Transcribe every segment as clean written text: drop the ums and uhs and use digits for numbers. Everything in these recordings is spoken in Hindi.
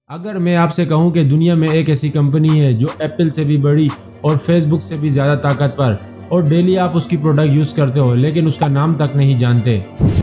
अगर मैं आपसे कहूं कि दुनिया में एक ऐसी कंपनी है जो एप्पल से भी बड़ी और फेसबुक से भी ज़्यादा ताकतवर और डेली आप उसकी प्रोडक्ट यूज़ करते हो लेकिन उसका नाम तक नहीं जानते,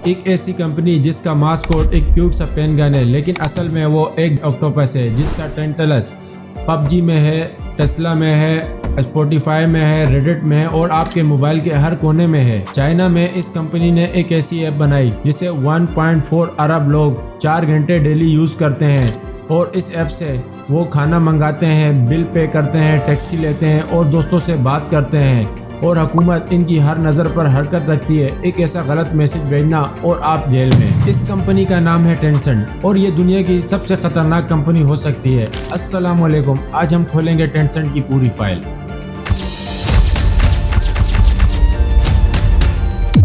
एक ऐसी कंपनी जिसका मास्कोट एक क्यूट सा पेन गन है लेकिन असल में वो एक ऑक्टोपस है जिसका टेंटलस पबजी में है, टेस्ला में है, स्पॉटिफाई में है, रेडिट में है और आपके मोबाइल के हर कोने में है। चाइना में इस कंपनी ने एक ऐसी ऐप बनाई जिसे 1.4 अरब लोग 4 घंटे डेली यूज़ करते हैं और इस ऐप से वो खाना मंगाते हैं, बिल पे करते हैं, टैक्सी लेते हैं और दोस्तों से बात करते हैं और हुकूमत इनकी हर नज़र पर हरकत रखती है एक ऐसा गलत मैसेज भेजना और आप जेल में। इस कंपनी का नाम है टेंसेंट और ये दुनिया की सबसे खतरनाक कंपनी हो सकती है। अस्सलाम वालेकुम, आज हम खोलेंगे टेंसेंट की पूरी फाइल।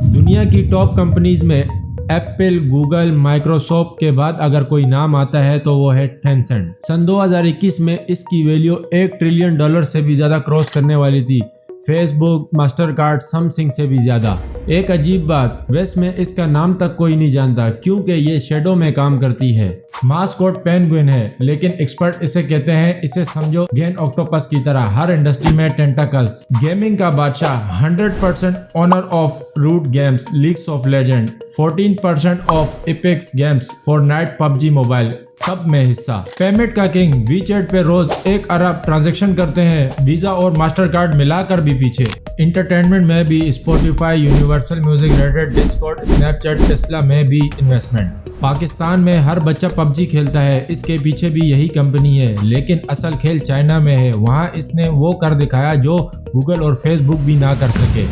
दुनिया की टॉप कंपनीज में एप्पल, गूगल, माइक्रोसॉफ्ट के बाद अगर कोई नाम आता है तो वो है टेंसेंट। सन 2021 में इसकी वैल्यू $1 ट्रिलियन से भी ज्यादा क्रॉस करने वाली थी। फेसबुक, मास्टरकार्ड, समथिंग से भी ज्यादा। एक अजीब बात, वेस्ट में इसका नाम तक कोई नहीं जानता क्योंकि ये शेडो में काम करती है। मास्कोट पेंगुइन है लेकिन एक्सपर्ट इसे कहते हैं, इसे समझो गेन ऑक्टोपस की तरह, हर इंडस्ट्री में टेंटाकल्स। गेमिंग का बादशाह, 100% owner of Riot Games, Leagues of Legend, 14% of Apex Games, Fortnite, PUBG mobile, सब में हिस्सा। पेमेंट का किंग, वीचैट पे रोज 1 अरब ट्रांजैक्शन करते हैं, वीजा और मास्टर कार्ड मिलाकर भी पीछे। इंटरटेनमेंट में भी Spotify, universal music, Reddit, Discord, Snapchat, Tesla में भी इन्वेस्टमेंट। पाकिस्तान में हर बच्चा पबजी खेलता है, इसके पीछे भी यही कंपनी है लेकिन असल खेल चाइना में है। वहाँ इसने वो कर दिखाया जो गूगल और फेसबुक भी ना कर सके।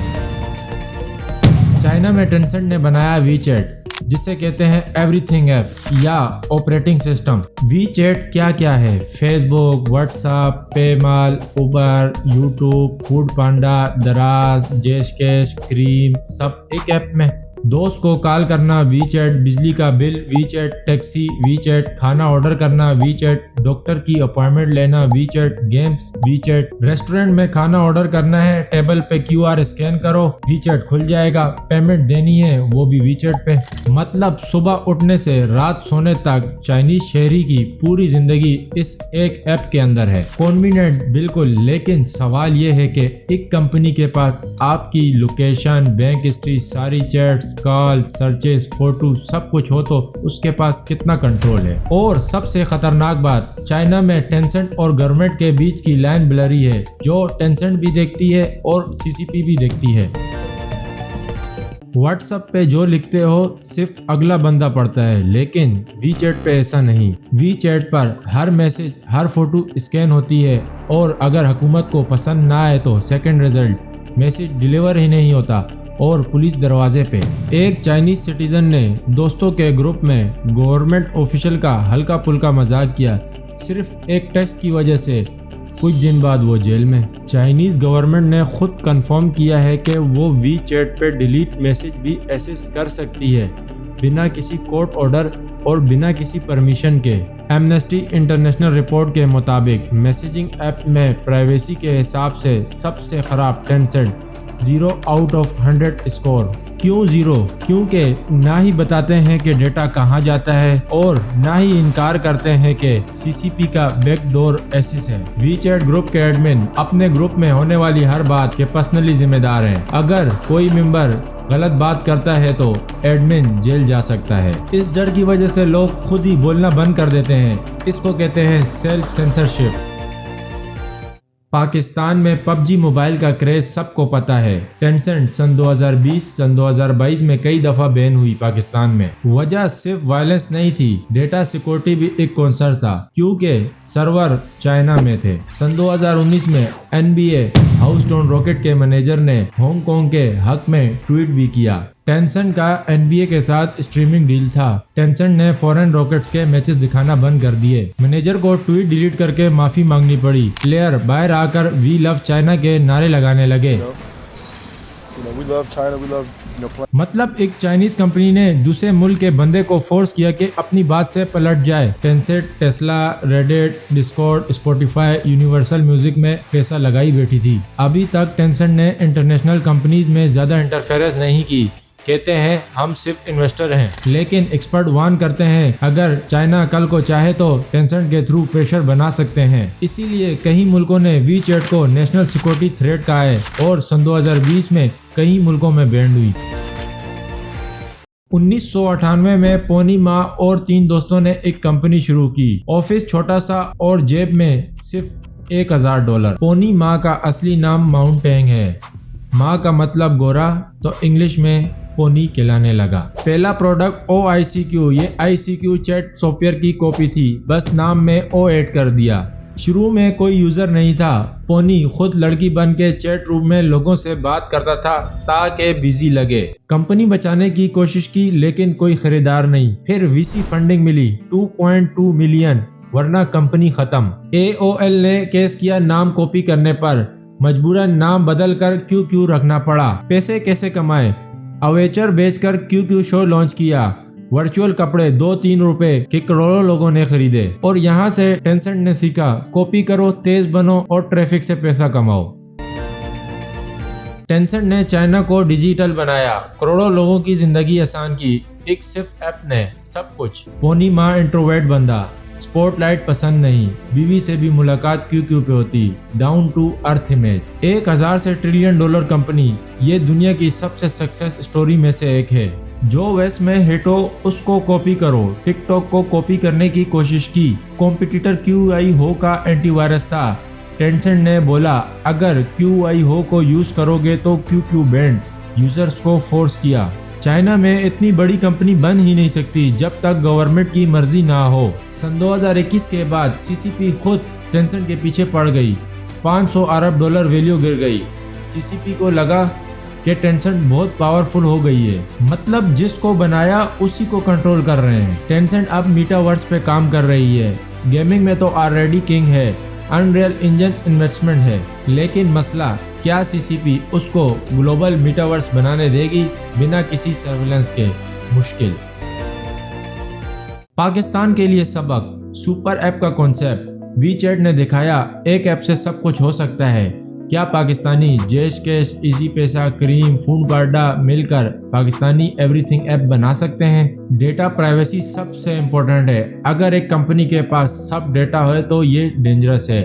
चाइना में टेंसेंट ने बनाया वीचैट जिसे कहते हैं एवरीथिंग ऐप या ऑपरेटिंग सिस्टम। वीचैट क्या क्या है? फेसबुक, व्हाट्सएप, पेमाल, उबर, यूट्यूब, फूड पांडा, दराज, जैशकैश, क्रीम, सब एक ऐप में। दोस्त को कॉल करना वीचैट, बिजली का बिल वीचैट, टैक्सी वीचैट, खाना ऑर्डर करना वीचैट, डॉक्टर की अपॉइंटमेंट लेना वीचैट, गेम्स वीचैट, रेस्टोरेंट में खाना ऑर्डर करना है, टेबल पे QR स्कैन करो, वीचैट खुल जाएगा, पेमेंट देनी है वो भी वीचैट पे। मतलब सुबह उठने से रात सोने तक चाइनीज शहरी की पूरी जिंदगी इस एक ऐप के अंदर है। कन्वीनियंट बिल्कुल, लेकिन सवाल ये है कि एक कंपनी के पास आपकी लोकेशन, बैंक हिस्ट्री, सारी चैट्स, कॉल, सर्चेस, फोटो सब कुछ हो तो उसके पास कितना कंट्रोल है। और सबसे खतरनाक बात, चाइना में टेंसेंट और गवर्नमेंट के बीच की लाइन ब्लरी है, जो टेंसेंट भी देखती है और CCP भी देखती है। व्हाट्सएप पे जो लिखते हो सिर्फ अगला बंदा पढ़ता है लेकिन वीचैट पे ऐसा नहीं। वीचैट पर हर मैसेज, हर फोटो स्कैन होती है और अगर हुकूमत को पसंद ना आए तो सेकंड रिजल्ट, मैसेज डिलीवर ही नहीं होता और पुलिस दरवाजे पे। एक चाइनीज सिटीजन ने दोस्तों के ग्रुप में गवर्नमेंट ऑफिशियल का हल्का फुल्का मजाक किया, सिर्फ एक टेक्स्ट की वजह से कुछ दिन बाद वो जेल में। चाइनीज गवर्नमेंट ने खुद कंफर्म किया है कि वो वीचैट पे डिलीट मैसेज भी एक्सेस कर सकती है बिना किसी कोर्ट ऑर्डर और बिना किसी परमिशन के। एमनेस्टी इंटरनेशनल रिपोर्ट के मुताबिक मैसेजिंग ऐप में प्राइवेसी के हिसाब से सबसे खराब टेंसेंट, 0 आउट ऑफ 100 स्कोर। क्यों 0? क्योंकि ना ही बताते हैं कि डेटा कहाँ जाता है और ना ही इनकार करते हैं कि CCP का बैकडोर एक्सेस है। वीचैट ग्रुप के एडमिन अपने ग्रुप में होने वाली हर बात के पर्सनली जिम्मेदार हैं। अगर कोई मेंबर गलत बात करता है तो एडमिन जेल जा सकता है। इस डर की वजह से लोग खुद ही बोलना बंद कर देते हैं। इसको कहते हैं सेल्फ सेंसरशिप। पाकिस्तान में पबजी मोबाइल का क्रेज सबको पता है। टेंसेंट सन 2020, सन 2022 में कई दफा बैन हुई पाकिस्तान में। वजह सिर्फ वायलेंस नहीं थी, डेटा सिक्योरिटी भी एक कंसर्न था क्योंकि सर्वर चाइना में थे। सन 2019 में NBA हाउसटोन रॉकेट के मैनेजर ने हांगकांग के हक में ट्वीट भी किया। टेंसेंट का NBA के साथ स्ट्रीमिंग डील था। टेंसेंट ने फॉरेन रॉकेट्स के मैचेस दिखाना बंद कर दिए। मैनेजर को ट्वीट डिलीट करके माफी मांगनी पड़ी। प्लेयर बाहर आकर वी लव चाइना के नारे लगाने लगे। मतलब एक चाइनीज कंपनी ने दूसरे मुल्क के बंदे को फोर्स किया कि अपनी बात से पलट जाए। Tencent, Tesla, Reddit, Discord, Spotify, universal music में पैसा लगाई बैठी थी। अभी तक टेंसेंट ने इंटरनेशनल कंपनीज में ज्यादा इंटरफेरेंस नहीं की कहते हैं हम सिर्फ इन्वेस्टर हैं, लेकिन एक्सपर्ट वार्न करते हैं अगर चाइना कल को चाहे तो टेंसेंट के थ्रू प्रेशर बना सकते हैं। इसीलिए कई मुल्कों ने वीचैट को नेशनल सिक्योरिटी थ्रेट कहा है और सन 2020 में कई मुल्कों में बैन हुई। 1998 में पोनी मा और 3 दोस्तों ने एक कंपनी शुरू की। ऑफिस छोटा सा और जेब में सिर्फ $1000। पोनी मा का असली नाम माउंट टेंग है। माँ का मतलब गोरा, तो इंग्लिश में पोनी कहलाने लगा। पहला प्रोडक्ट OICQ, ये ICQ चैट सॉफ्टवेयर की कॉपी थी, बस नाम में O ऐड कर दिया। शुरू में कोई यूजर नहीं था। पोनी खुद लड़की बन के चैट रूम में लोगों से बात करता था ताकि बिजी लगे। कंपनी बचाने की कोशिश की लेकिन कोई खरीदार नहीं। फिर VC फंडिंग मिली 2.2 मिलियन, वरना कंपनी खत्म। AOL ने केस किया नाम कॉपी करने पर, मजबूरन नाम बदल कर QQ रखना पड़ा। पैसे कैसे कमाए? अवेचर बेचकर QQ शो लॉन्च किया। वर्चुअल कपड़े 2-3 रुपए के करोड़ों लोगों ने खरीदे। और यहाँ से टेंसेंट ने सीखा, कॉपी करो, तेज बनो और ट्रैफिक से पैसा कमाओ। टेंसेंट ने चाइना को डिजिटल बनाया, करोड़ों लोगों की जिंदगी आसान की। एक सिर्फ ऐप ने सब कुछ। पोनी मा इंट्रोवर्ट बंदा, स्पॉटलाइट पसंद नहीं, बीवी से भी मुलाकात QQ पे होती, डाउन टू अर्थ इमेज। 1000 से ट्रिलियन डॉलर कंपनी, ये दुनिया की सबसे सक्सेस स्टोरी में से एक है। जो वेस्ट में हिट हो उसको कॉपी करो। टिकटॉक को कॉपी करने की कोशिश की, कॉम्पिटिटर QI हो का एंटीवायरस था। टेंसेंट ने बोला अगर QI हो को यूज करोगे तो QQ बैंड, यूजर्स को फोर्स किया। चाइना में इतनी बड़ी कंपनी बन ही नहीं सकती जब तक गवर्नमेंट की मर्जी ना हो। सन 2021 के बाद CCP खुद टेंसेंट के पीछे पड़ गई। $500 अरब वैल्यू गिर गई। CCP को लगा कि टेंसेंट बहुत पावरफुल हो गई है, मतलब जिसको बनाया उसी को कंट्रोल कर रहे हैं। टेंसेंट अब मीटावर्स पे काम कर रही है। गेमिंग में तो ऑलरेडी किंग है। अनरियल इंजन इन्वेस्टमेंट है, लेकिन मसला क्या CCP उसको ग्लोबल मीटावर्स बनाने देगी बिना किसी सर्विलेंस के? मुश्किल। पाकिस्तान के लिए सबक, सुपर ऐप का कॉन्सेप्ट। वीचैट ने दिखाया एक ऐप से सब कुछ हो सकता है। क्या पाकिस्तानी जैश कैश, इजी पैसा, क्रीम, फूड पार्डा मिलकर पाकिस्तानी एवरीथिंग ऐप बना सकते हैं? डेटा प्राइवेसी सबसे इम्पोर्टेंट है। अगर एक कंपनी के पास सब डेटा है तो ये डेंजरस है।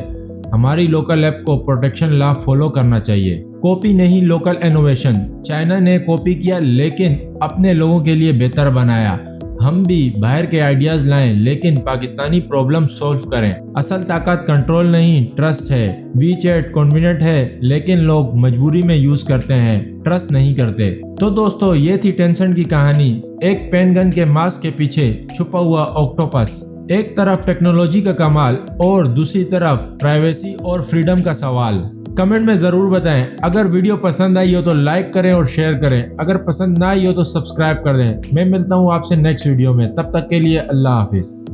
हमारी लोकल ऐप को प्रोटेक्शन लॉ फॉलो करना चाहिए। कॉपी नहीं, लोकल इनोवेशन। चाइना ने कॉपी किया लेकिन अपने लोगों के लिए बेहतर बनाया। हम भी बाहर के आइडियाज लाएं लेकिन पाकिस्तानी प्रॉब्लम सॉल्व करें। असल ताकत कंट्रोल नहीं, ट्रस्ट है। वीचैट कन्वीनियंट है लेकिन लोग मजबूरी में यूज करते हैं, ट्रस्ट नहीं करते। तो दोस्तों, ये थी टेंसेंट की कहानी। एक पेन गन के मास्क के पीछे छुपा हुआ ऑक्टोपस। एक तरफ टेक्नोलॉजी का कमाल और दूसरी तरफ प्राइवेसी और फ्रीडम का सवाल। कमेंट में जरूर बताएं। अगर वीडियो पसंद आई हो तो लाइक करें और शेयर करें। अगर पसंद ना आई हो तो सब्सक्राइब कर दें। मैं मिलता हूं आपसे नेक्स्ट वीडियो में, तब तक के लिए अल्लाह हाफिज।